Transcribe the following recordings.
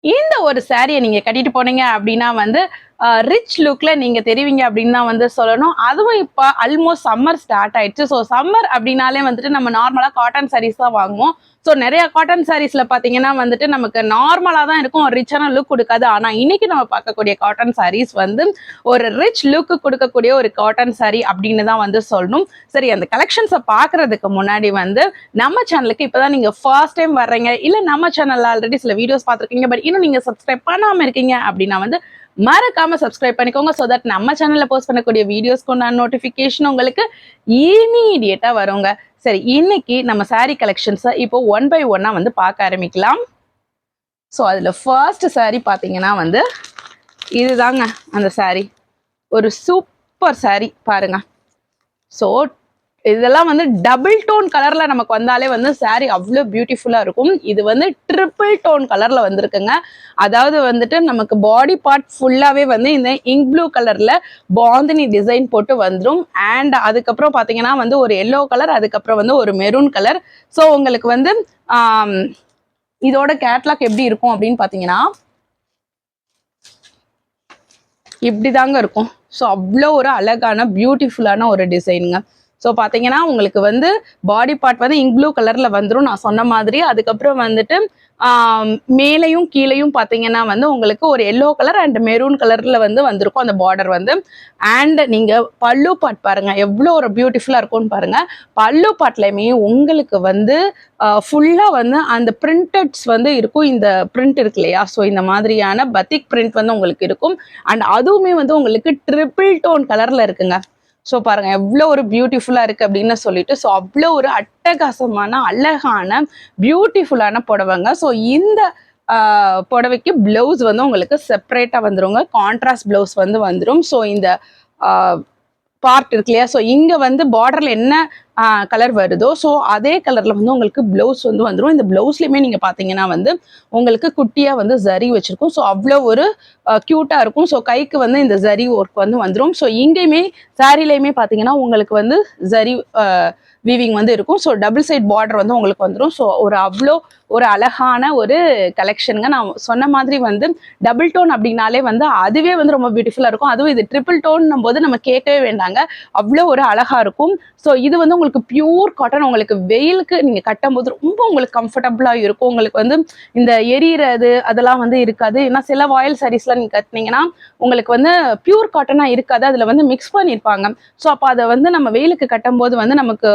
இந்த ஒரு சாரியை நீங்க கட்டிட்டு போனீங்க அப்படின்னா வந்து ரிச் லுக்ல நீங்க தெரிவிங்க அப்படின்னு தான் வந்து சொல்லணும். அதுவும் இப்போ ஆல்மோஸ்ட் சம்மர் ஸ்டார்ட் ஆயிடுச்சு. ஸோ சம்மர் அப்படின்னாலே வந்துட்டு நம்ம நார்மலா காட்டன் சாரீஸ் தான் வாங்குவோம். ஸோ நிறைய காட்டன் சாரீஸ்ல பாத்தீங்கன்னா வந்துட்டு நமக்கு நார்மலா தான் இருக்கும், ரிச்சான லுக் கொடுக்காது. ஆனா இன்னைக்கு நம்ம பார்க்கக்கூடிய காட்டன் சாரீஸ் வந்து ஒரு ரிச் லுக் கொடுக்கக்கூடிய ஒரு காட்டன் சாரி அப்படின்னு தான் வந்து சொல்லணும். சரி, அந்த கலெக்ஷன்ஸை பாக்குறதுக்கு முன்னாடி வந்து நம்ம சேனலுக்கு இப்பதான் நீங்க ஃபர்ஸ்ட் டைம் வர்றீங்க, இல்ல நம்ம சேனல்ல ஆல்ரெடி சில வீடியோஸ் பார்த்துருக்கீங்க, பட் இன்னும் நீங்க சப்ஸ்கிரைப் பண்ணாம இருக்கீங்க அப்படின்னா வந்து மறக்காம சப்ஸ்கிரைப் பண்ணிக்கோங்க. சோ தட் நம்ம சேனல்ல போஸ்ட் பண்ணக்கூடிய வீடியோஸ்க்கு நான் நோட்டிபிகேஷன் உங்களுக்கு இமீடியட்டா வருங்க. சரி, இன்னைக்கு நம்ம சாரி கலெக்ஷன்ஸை இப்போ 1 by 1 வந்து பார்க்க ஆரம்பிக்கலாம். ஸோ அதுல ஃபர்ஸ்ட் சாரி பாத்தீங்கன்னா வந்து இதுதாங்க அந்த சாரி. ஒரு சூப்பர் சாரி பாருங்க. ஸோ இதெல்லாம் வந்து டபுள் டோன் கலர்ல நமக்கு வந்தாலே வந்து சாரி அவ்வளோ பியூட்டிஃபுல்லா இருக்கும். இது வந்து ட்ரிபிள் டோன் கலர்ல வந்திருக்குங்க. அதாவது வந்துட்டு நமக்கு பாடி பார்ட் ஃபுல்லாவே வந்து இந்த இங்க் ப்ளூ கலர்ல பாந்தினி டிசைன் போட்டு வந்துடும். அண்ட் அதுக்கப்புறம் பாத்தீங்கன்னா வந்து ஒரு எல்லோ கலர், அதுக்கப்புறம் வந்து ஒரு மெரூன் கலர். ஸோ உங்களுக்கு வந்து இதோட கேட்லாக் எப்படி இருக்கும் அப்படின்னு பாத்தீங்கன்னா இப்படிதாங்க இருக்கும். ஸோ அவ்வளோ ஒரு அழகான பியூட்டிஃபுல்லான ஒரு டிசைனுங்க. ஸோ பார்த்தீங்கன்னா உங்களுக்கு வந்து பாடி பார்ட் வந்து இங்க் ப்ளூ கலரில் வந்துடும் நான் சொன்ன மாதிரி. அதுக்கப்புறம் வந்துட்டு மேலையும் கீழையும் பார்த்தீங்கன்னா வந்து உங்களுக்கு ஒரு எல்லோ கலர் அண்ட் மெரூன் கலரில் வந்து வந்திருக்கும் அந்த பார்டர் வந்து. அண்ட் நீங்கள் பல்லு பாட் பாருங்கள் எவ்வளோ ஒரு பியூட்டிஃபுல்லாக இருக்கும்னு பாருங்கள். பல்லு பாட்லையுமே உங்களுக்கு வந்து ஃபுல்லாக வந்து அந்த பிரிண்டட்ஸ் வந்து இருக்கும். இந்த பிரிண்ட் இருக்கு இல்லையா, ஸோ இந்த மாதிரியான பத்திக் பிரிண்ட் வந்து உங்களுக்கு இருக்கும். அண்ட் அதுவுமே வந்து உங்களுக்கு ட்ரிபிள் டோன் கலரில் இருக்குங்க. ஸோ பாருங்க எவ்வளோ ஒரு பியூட்டிஃபுல்லாக இருக்குது அப்படின்னு சொல்லிட்டு. ஸோ அவ்வளோ ஒரு அட்டகாசமான அழகான பியூட்டிஃபுல்லான புடவைங்க. ஸோ இந்த புடவைக்கு பிளவுஸ் வந்து உங்களுக்கு செப்பரேட்டாக வந்துருங்க. கான்ட்ராஸ்ட் பிளவுஸ் வந்து வந்துடும். ஸோ இந்த பார்ட் இருக்கு இல்லையா, ஸோ இங்கே வந்து பார்டரில் என்ன கலர் வருதோ ஸோ அதே கலரில் வந்து உங்களுக்கு ப்ளவுஸ் வந்து வந்துடும். இந்த ப்ளவுஸ்லையுமே நீங்கள் பார்த்தீங்கன்னா வந்து உங்களுக்கு குட்டியாக வந்து ஜரி வச்சுருக்கும். ஸோ அவ்வளோ ஒரு க்யூட்டாக இருக்கும். ஸோ கைக்கு வந்து இந்த ஜரி ஒர்க் வந்து வந்துடும். ஸோ இங்கேயுமே சாரிலையுமே பார்த்தீங்கன்னா உங்களுக்கு வந்து ஜரி வீவிங் வந்து இருக்கும். ஸோ டபுள் சைட் பார்டர் வந்து உங்களுக்கு வந்துடும். ஸோ ஒரு அவ்வளோ ஒரு அழகான ஒரு கலெக்ஷனுங்க. நான் சொன்ன மாதிரி வந்து டபுள் டோன் அப்படின்னாலே வந்து அதுவே வந்து ரொம்ப பியூட்டிஃபுல்லாக இருக்கும். அதுவும் இது ட்ரிபிள் டோன்னும் போது நம்ம கேட்கவே வேண்டாங்க, அவ்வளோ ஒரு அழகாக இருக்கும். ஸோ இது வந்து உங்களுக்கு பியூர் காட்டன். உங்களுக்கு வெயிலுக்கு நீங்கள் கட்டும்போது ரொம்ப உங்களுக்கு கம்ஃபர்டபுளாக இருக்கும். உங்களுக்கு வந்து இந்த எரியிறது அதெல்லாம் வந்து இருக்காது. ஏன்னா சில வாயில் சாரீஸ்லாம் நீங்கள் கட்டினீங்கன்னா உங்களுக்கு வந்து பியூர் காட்டனாக இருக்காது, அதில் வந்து மிக்ஸ் பண்ணியிருப்பாங்க. ஸோ அப்போ அதை வந்து நம்ம வெயிலுக்கு கட்டும்போது வந்து நமக்கு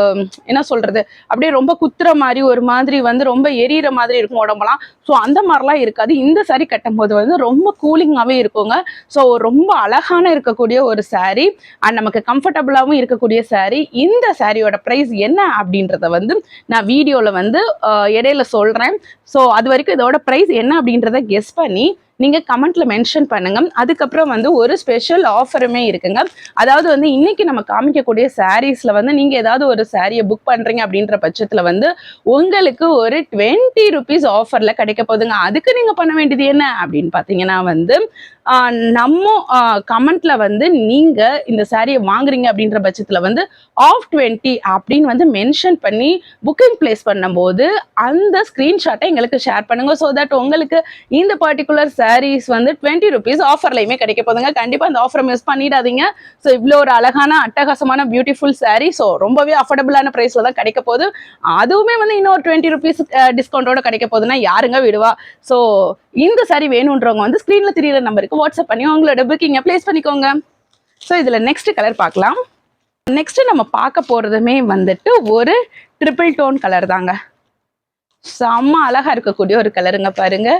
என்ன சொல்றது, அப்படியே ரொம்ப குத்துற மாதிரி ஒரு மாதிரி வந்து ரொம்ப எரியிற மாதிரி இருக்கும் உடம்பெல்லாம். ஸோ அந்த மாதிரிலாம் இருக்காது. இந்த சாரி கட்டும்போது வந்து ரொம்ப கூலிங்காகவே இருக்குங்க. ஸோ ரொம்ப அழகான இருக்கக்கூடிய ஒரு சாரி அண்ட் நமக்கு கம்ஃபர்டபுளாகவும் இருக்கக்கூடிய சாரி. இந்த சாரியோட ப்ரைஸ் என்ன அப்படின்றத வந்து நான் வீடியோவில் வந்து இடையில சொல்கிறேன். ஸோ அது வரைக்கும் இதோட ப்ரைஸ் என்ன அப்படின்றத கெஸ் பண்ணி நீங்கள் கமெண்ட்ல மென்ஷன் பண்ணுங்க. அதுக்கப்புறம் வந்து ஒரு ஸ்பெஷல் ஆஃபருமே இருக்குங்க. அதாவது வந்து இன்னைக்கு நம்ம காமிக்கக்கூடிய சாரீஸ்ல வந்து நீங்க ஏதாவது ஒரு சாரியை புக் பண்றீங்க அப்படின்ற பட்சத்துல வந்து உங்களுக்கு ஒரு 20 rupees ஆஃபர்ல கிடைக்க போகுதுங்க. அதுக்கு நீங்க பண்ண வேண்டியது என்ன அப்படின்னு பாத்தீங்கன்னா வந்து நம்ம கமெண்ட்ல வந்து நீங்க இந்த சாரியை வாங்குறீங்க அப்படின்ற பட்சத்துல வந்து ஆஃப் 20 அப்படின்னு வந்து மென்ஷன் பண்ணி புக்கிங் பிளேஸ் பண்ணும்போது அந்த ஸ்கிரீன்ஷாட்டை எங்களுக்கு ஷேர் பண்ணுங்க. ஸோ தட் உங்களுக்கு இந்த பர்டிகுலர் சாரீஸ் வந்து 20 rupees ஆஃபர்லையுமே கிடைக்க போதுங்க. கண்டிப்பா இந்த ஆஃபரை மிஸ் பண்ணிடாதீங்க. ஸோ இவ்வளோ ஒரு அழகான அட்டகாசமான பியூட்டிஃபுல் சாரீ ஸோ ரொம்பவே அஃபோர்டபுளான ப்ரைஸ்ல தான் கிடைக்க போகுது. அதுவுமே வந்து இன்னொரு 20 rupees டிஸ்கவுண்டோட கிடைக்க போகுதுன்னா யாருங்க விடுவா. ஸோ இந்த சாரி வேணுன்றவங்க வந்து ஸ்க்ரீன்ல தெரியற நம்பருக்கு வாட்ஸ்அப் பண்ணி உங்களோட புக்கிங்கை பிளேஸ் பண்ணிக்கோங்க. ஸோ இதில் நெக்ஸ்ட் கலர் பார்க்கலாம். நெக்ஸ்ட் நம்ம பார்க்க போறதுமே வந்துட்டு ஒரு ட்ரிபிள் டோன் கலர் தாங்க. செம்ம அழகா இருக்கக்கூடிய ஒரு கலருங்க பாருங்க.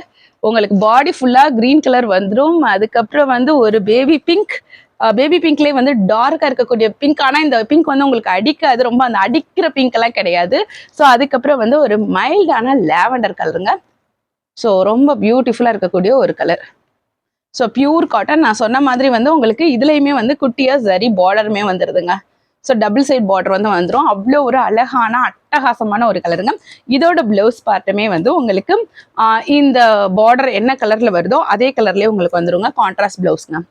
உங்களுக்கு பாடி ஃபுல்லா கிரீன் கலர் வந்துடும். அதுக்கப்புறம் வந்து ஒரு பேபி பிங்க்லேயே வந்து டார்க்கா இருக்கக்கூடிய பிங்க். ஆனால் இந்த பிங்க் வந்து உங்களுக்கு அடிக்காது, ரொம்ப அந்த அடிக்கிற பிங்க் எல்லாம் கிடையாது. ஸோ அதுக்கப்புறம் வந்து ஒரு மைல்டான லேவண்டர் கலருங்க. ஸோ ரொம்ப பியூட்டிஃபுல்லா இருக்கக்கூடிய ஒரு கலர். So pure cotton. நான் சொன்ன மாதிரி வந்து உங்களுக்கு இதுலையுமே வந்து குட்டியா சரி பார்டருமே வந்துடுதுங்க. ஸோ டபுள் சைட் பார்டர் வந்து வந்துடும். அவ்வளோ ஒரு அழகான அட்டகாசமான ஒரு கலருங்க. இதோட பிளவுஸ் பார்ட்டுமே வந்து உங்களுக்கு இந்த பார்டர் என்ன கலர்ல வருதோ அதே கலர்லேயே உங்களுக்கு வந்துருங்க. கான்ட்ராஸ்ட் பிளவுஸ்ங்க.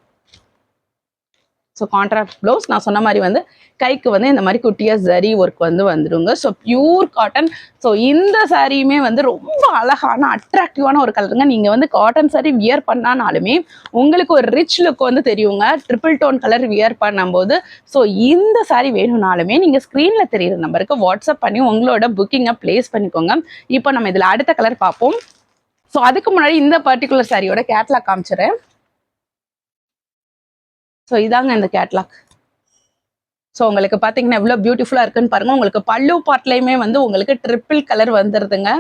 ஸோ கான்ட்ராஸ்ட் ப்ளவுஸ் நான் சொன்ன மாதிரி வந்து கைக்கு வந்து இந்த மாதிரி குட்டியாக ஜரி ஒர்க் வந்து வந்துடுங்க. So pure cotton. ஸோ இந்த சாரியுமே வந்து ரொம்ப அழகான அட்ராக்டிவான ஒரு கலருங்க. நீங்கள் வந்து காட்டன் சாரி வியர் பண்ணானாலுமே உங்களுக்கு ஒரு ரிச் லுக் வந்து தெரியுங்க ட்ரிபிள் டோன் கலர் வியர் பண்ணும்போது. ஸோ இந்த சாரி வேணும்னாலுமே நீங்கள் ஸ்க்ரீனில் தெரியுற நம்பருக்கு வாட்ஸ்அப் பண்ணி உங்களோட புக்கிங்கை ப்ளேஸ் பண்ணிக்கோங்க. இப்போ நம்ம இதில் அடுத்த கலர் பார்ப்போம். ஸோ அதுக்கு முன்னாடி இந்த பர்டிகுலர் சாரியோட கேட்லாக் காமிச்சிடுறேன். ஸோ இதாங்க இந்த கேட்லாக். ஸோ உங்களுக்கு பார்த்தீங்கன்னா எவ்வளோ பியூட்டிஃபுல்லாக இருக்குன்னு பாருங்கள். உங்களுக்கு பல்லு பார்ட்லேயுமே வந்து உங்களுக்கு ட்ரிபிள் கலர் வந்துடுதுங்க.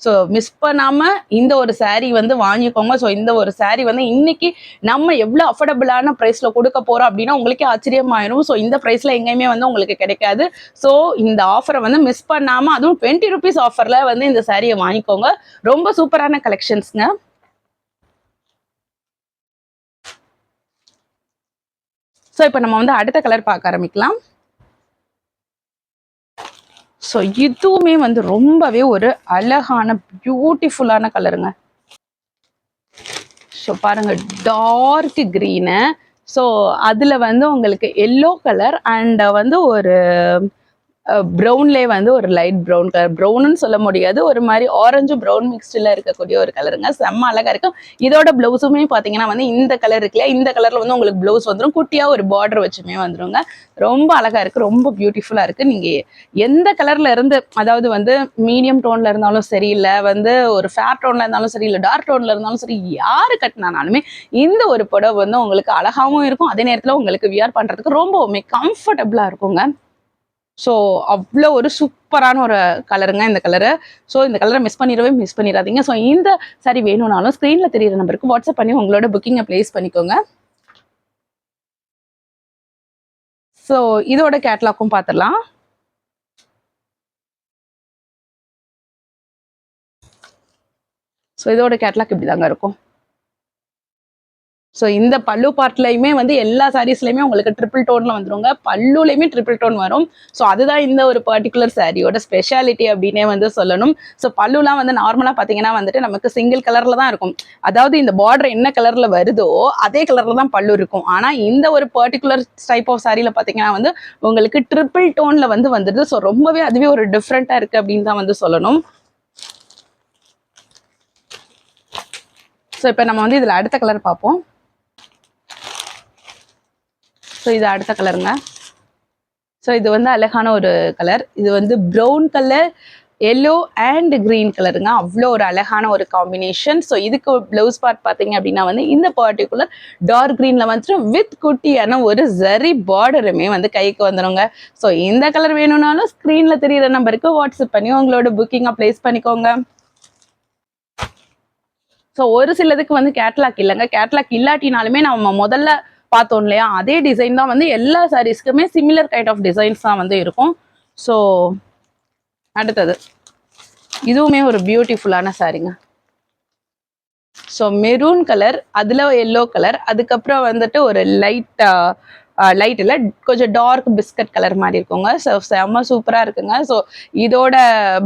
ஸோ மிஸ் பண்ணாமல் இந்த ஒரு சாரீ வந்து வாங்கிக்கோங்க. ஸோ இந்த ஒரு சாரீ வந்து இன்னைக்கு நம்ம எவ்வளோ அஃபோர்டபுளான ப்ரைஸில் கொடுக்க போகிறோம் அப்படின்னா உங்களுக்கே ஆச்சரியமாயிரும். ஸோ இந்த ப்ரைஸில் எங்கேயுமே வந்து உங்களுக்கு கிடைக்காது. ஸோ இந்த ஆஃபரை வந்து மிஸ் பண்ணாமல், அதுவும் 20 rupees ஆஃபரில் வந்து இந்த சாரியை வாங்கிக்கோங்க. ரொம்ப சூப்பரான கலெக்ஷன்ஸ்ங்க. ஸோ இப்போ நம்ம வந்து அடுத்த கலர் பார்க்க ஆரம்பிக்கலாம். ஸோ இதுவுமே வந்து ரொம்பவே ஒரு அழகான பியூட்டிஃபுல்லான கலருங்க. ஸோ பாருங்க டார்க் க்ரீனு. ஸோ அதில் வந்து உங்களுக்கு எல்லோ கலர் அண்ட் வந்து ஒரு ப்ரௌன்லேயே வந்து ஒரு லைட் ப்ரௌன் கலர், ப்ரௌன்னு சொல்ல முடியாது, ஒரு மாதிரி ஆரஞ்சு ப்ரௌன் மிக்ஸ்டில் இருக்கக்கூடிய ஒரு கலருங்க. செம்ம அழகாக இருக்கும். இதோட ப்ளவுஸுமே பார்த்தீங்கன்னா வந்து இந்த கலர் இருக்கு இல்லையா, இந்த கலரில் வந்து உங்களுக்கு ப்ளவுஸ் வந்துடும், குட்டியாக ஒரு பார்டர் வச்சுமே வந்துடுங்க. ரொம்ப அழகாக இருக்குது, ரொம்ப பியூட்டிஃபுல்லாக இருக்குது. நீங்கள் எந்த கலரில் இருந்து, அதாவது வந்து மீடியம் டோனில் இருந்தாலும் சரி, இல்லை வந்து ஒரு ஃபேர் டோனில் இருந்தாலும் சரி, இல்லை டார்க் டோனில் இருந்தாலும் சரி, யார் கட்டினாலுமே இந்த ஒரு புடவை வந்து உங்களுக்கு அழகாகவும் இருக்கும், அதே நேரத்தில் உங்களுக்கு வியர் பண்ணுறதுக்கு ரொம்பவுமே கம்ஃபர்டபுளாக இருக்குங்க. ஸோ அவ்வளோ ஒரு சூப்பரான ஒரு கலருங்க இந்த கலரு. ஸோ இந்த கலரை மிஸ் பண்ணிடாதீங்க. ஸோ இந்த சாரி வேணும்னாலும் ஸ்க்ரீனில் தெரியிற நம்பருக்கு வாட்ஸ்அப் பண்ணி உங்களோட புக்கிங்கை ப்ளேஸ் பண்ணிக்கோங்க. ஸோ இதோட கேட்லாக்கும் பார்த்துடலாம். ஸோ இதோட கேட்லாக் இப்படி தாங்க இருக்கும். ஸோ இந்த பல்லு பார்ட்லையுமே வந்து எல்லா சாரீஸ்லையுமே உங்களுக்கு ட்ரிபிள் டோனில் வந்துருங்க. பல்லுலையுமே ட்ரிபிள் டோன் வரும். ஸோ அதுதான் இந்த ஒரு பர்டிகுலர் சாரியோட ஸ்பெஷாலிட்டி அப்படின்னே வந்து சொல்லணும். ஸோ பல்லுலாம் வந்து நார்மலாக பார்த்தீங்கன்னா வந்துட்டு நமக்கு சிங்கிள் கலரில் தான் இருக்கும். அதாவது இந்த பார்டர் என்ன கலரில் வருதோ அதே கலரில் தான் பல்லு இருக்கும். ஆனால் இந்த ஒரு பர்டிகுலர் டைப் ஆஃப் சாரியில் பார்த்தீங்கன்னா வந்து உங்களுக்கு ட்ரிபிள் டோனில் வந்து வந்துடுது. ஸோ ரொம்பவே அதுவே ஒரு டிஃப்ரெண்ட்டாக இருக்குது அப்படின்னு தான் வந்து சொல்லணும். ஸோ இப்போ நம்ம வந்து இதில் அடுத்த கலர் பார்ப்போம். ஸோ இது அடுத்த கலருங்க. ஸோ இது வந்து அழகான ஒரு கலர். இது வந்து brown colour, yellow and green கலருங்க. அவ்வளோ ஒரு அழகான ஒரு காம்பினேஷன். ஸோ இதுக்கு ப்ளவுஸ் பார்ட் பார்த்தீங்க அப்படின்னா வந்து இந்த பர்டிகுலர் டார்க் க்ரீனில் வந்துட்டு வித் குட்டியான ஒரு ஜரி பார்டருமே வந்து கைக்கு வந்துடுங்க. ஸோ இந்த கலர் வேணும்னாலும் ஸ்க்ரீனில் தெரியிற நம்பருக்கு வாட்ஸ்அப் பண்ணி உங்களோட புக்கிங்கை ப்ளேஸ் பண்ணிக்கோங்க. ஸோ ஒரு சிலதுக்கு வந்து கேட்லாக் இல்லைங்க. கேட்லாக் இல்லாட்டினாலுமே நம்ம முதல்ல பார்த்தோம் இல்லையா, அதே டிசைன் தான் வந்து எல்லா சாரீஸ்க்குமே சிமிலர் கைண்ட் ஆஃப் டிசைன்ஸ் தான் வந்து இருக்கும். ஸோ அடுத்தது இதுவுமே ஒரு பியூட்டிஃபுல்லான சாரீங்க. ஸோ மெரூன் கலர், அதில் எல்லோ கலர், அதுக்கப்புறம் வந்துட்டு ஒரு லைட் இல்லை கொஞ்சம் டார்க் பிஸ்கட் கலர் மாதிரி இருக்குங்க. ஸோ செம்ம சூப்பராக இருக்குங்க. ஸோ இதோட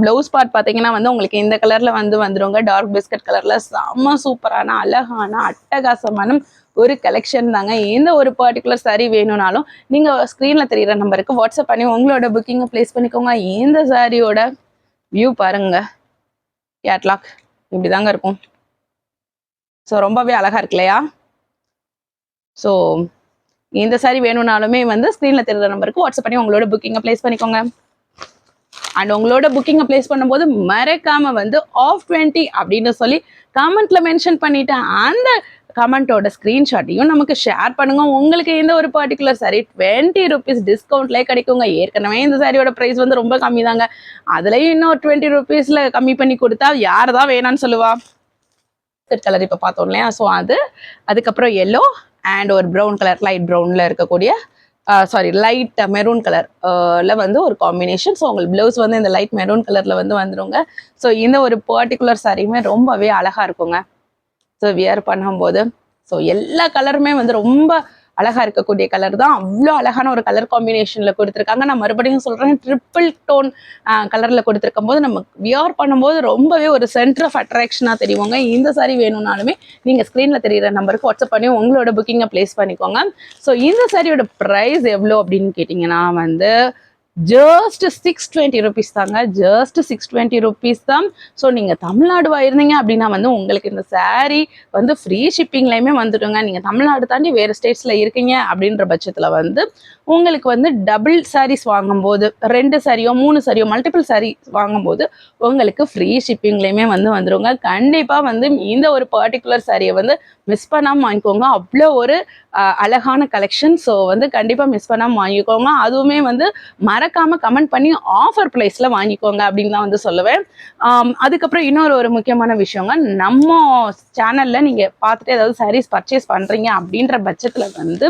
ப்ளவுஸ் பார்ட் பார்த்தீங்கன்னா வந்து உங்களுக்கு இந்த கலரில் வந்துருங்க, டார்க் பிஸ்கட் கலரில். செம்ம சூப்பரான அழகான அட்டகாசமான ஒரு கலெக்ஷன் தாங்க. எந்த ஒரு பர்டிகுலர் சாரீ வேணும்னாலும் நீங்கள் ஸ்க்ரீனில் தெரியிற நம்பருக்கு வாட்ஸ்அப் பண்ணி உங்களோட புக்கிங்கை ப்ளேஸ் பண்ணிக்கோங்க. இந்த சாரியோட வியூ பாருங்க, கேட்லாக் இப்படி தாங்க இருக்கும். ஸோ ரொம்பவே அழகாக இருக்கு இல்லையா? ஸோ இந்த சாரி வேணும்னாலுமே வந்து ஸ்க்ரீனில் தெரிகிற நம்பருக்கு வாட்ஸ்அப் பண்ணி உங்களோட புக்கிங்கை ப்ளேஸ் பண்ணிக்கோங்க. அண்ட் உங்களோட புக்கிங்கை ப்ளேஸ் பண்ணும்போது மறக்காமல் வந்து ஆஃப் 20 அப்படின்னு சொல்லி கமெண்ட்டில் மென்ஷன் பண்ணிவிட்டு அந்த கமெண்ட்டோட ஸ்க்ரீன்ஷாட்டையும் நமக்கு ஷேர் பண்ணுங்க. உங்களுக்கு இந்த ஒரு பர்டிகுலர் சாரி 20 rupees டிஸ்கவுண்ட்லேயே கிடைக்குங்க. ஏற்கனவே இந்த சாரியோட ப்ரைஸ் வந்து ரொம்ப கம்மி தாங்க. அதுலேயும் இன்னும் 20 rupeesல கம்மி பண்ணி கொடுத்தா யார் தான் வேணான்னு சொல்லுவா? கலர் இப்போ பார்த்தோம் இல்லையா? ஸோ அதுக்கப்புறம் எல்லோ அண்ட் ஒரு ப்ரௌன் கலர், லைட் ப்ரௌனில் இருக்கக்கூடிய லைட் மெரூன் கலர்ல வந்து ஒரு காம்பினேஷன். ஸோ உங்களுக்கு ப்ளவுஸ் வந்து இந்த லைட் மெரூன் கலரில் வந்து வந்துருங்க. ஸோ இந்த ஒரு பர்டிகுலர் சாரியுமே ரொம்பவே அழகாக இருக்குங்க ஸோ வியர் பண்ணும்போது. ஸோ எல்லா கலருமே வந்து ரொம்ப அழகா இருக்கக்கூடிய கலர் தான். அவ்வளோ அழகான ஒரு கலர் காம்பினேஷன்ல கொடுத்துருக்காங்க. நான் மறுபடியும் சொல்றேன், ட்ரிபிள் டோன் கலர்ல கொடுத்துருக்கும் போது நம்ம வியர் பண்ணும்போது ரொம்பவே ஒரு சென்டர் ஆஃப் அட்ராக்ஷனா தெரியுவாங்க. இந்த சாரி வேணும்னாலுமே நீங்க ஸ்கிரீன்ல தெரியுற நம்பருக்கு வாட்ஸ்அப் பண்ணி உங்களோட புக்கிங்கை பிளேஸ் பண்ணிக்கோங்க. ஸோ இந்த சாரியோட ப்ரைஸ் எவ்வளோ அப்படின்னு கேட்டிங்கன்னா வந்து ஜஸ்ட் 620 ருபீஸ் தாங்க. ஜஸ்ட் 620 ருபீஸ் தான். ஸோ நீங்கள் தமிழ்நாடுவா இருந்தீங்க அப்படின்னா வந்து உங்களுக்கு இந்த சாரீ வந்து ஃப்ரீ ஷிப்பிங்லையுமே வந்துடுங்க. நீங்கள் தமிழ்நாடு தாண்டி வேறு ஸ்டேட்ஸில் இருக்கீங்க அப்படின்ற பட்சத்தில் வந்து உங்களுக்கு வந்து டபுள் சாரீஸ் வாங்கும்போது 2 சாரியோ 3 சாரியோ மல்டிபிள் சாரீ வாங்கும்போது உங்களுக்கு ஃப்ரீ ஷிப்பிங்லையுமே வந்து வந்துடுங்க. கண்டிப்பாக வந்து இந்த ஒரு பர்டிகுலர் சாரியை வந்து மிஸ் பண்ணாமல் வாங்கிக்கோங்க. அவ்வளோ ஒரு அழகான கலெக்ஷன். ஸோ வந்து கண்டிப்பாக மிஸ் பண்ணாமல் வாங்கிக்கோங்க. அதுவுமே வந்து மறக்காம கமெண்ட் பண்ணி ஆஃபர் பிரைஸ்ல வாங்கிக்கோங்க அப்படின்னு தான் வந்து சொல்லுவேன். அதுக்கப்புறம் இன்னொரு முக்கியமான விஷயங்க, நம்ம சேனல்ல நீங்க பார்த்துட்டு ஏதாவது சாரீஸ் பர்ச்சேஸ் பண்றீங்க அப்படின்ற பட்சத்துல வந்து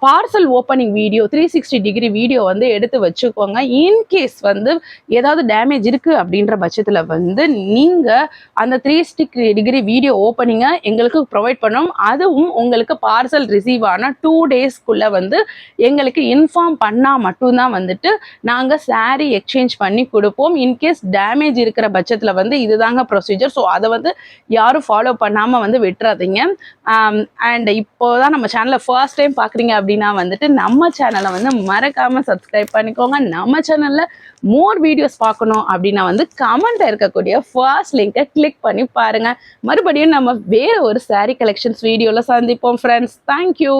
parcel opening video 360 degree video வந்து எடுத்து வச்சுக்கோங்க. இன்கேஸ் வந்து ஏதாவது டேமேஜ் இருக்குது அப்படின்ற பட்சத்தில் வந்து நீங்கள் அந்த 360 டிகிரி வீடியோ ஓப்பனிங்கை எங்களுக்கு ப்ரொவைட் பண்ணோம். அதுவும் உங்களுக்கு பார்சல் ரிசீவ் ஆனால் 2 டேஸ்க்குள்ளே வந்து எங்களுக்கு இன்ஃபார்ம் பண்ணால் மட்டும்தான் வந்துட்டு நாங்கள் சாரீ எக்ஸ்சேஞ்ச் பண்ணி கொடுப்போம். இன்கேஸ் டேமேஜ் இருக்கிற பட்சத்தில் வந்து இதுதாங்க ப்ரொசீஜர். ஸோ அதை வந்து யாரும் ஃபாலோ பண்ணாமல் வந்து விட்டுறாதீங்க. அண்ட் இப்போதான் நம்ம சேனலை ஃபர்ஸ்ட் டைம் பார்க்குறீங்க அப்படின்னா வந்துட்டு நம்ம சேனலை வந்து மறக்காம சப்ஸ்கிரைப் பண்ணிக்கோங்க. நம்ம சேனல்ல மோர் வீடியோஸ் பார்க்கணும் அப்படின்னா வந்து கமெண்ட்ல இருக்கக்கூடிய ஃபர்ஸ்ட் லிங்கை கிளிக் பண்ணி பாருங்க. மறுபடியும் நம்ம வேற ஒரு சாரீ கலெக்ஷன்ஸ் வீடியோல சந்திப்போம் ஃப்ரெண்ட்ஸ். தேங்க்யூ.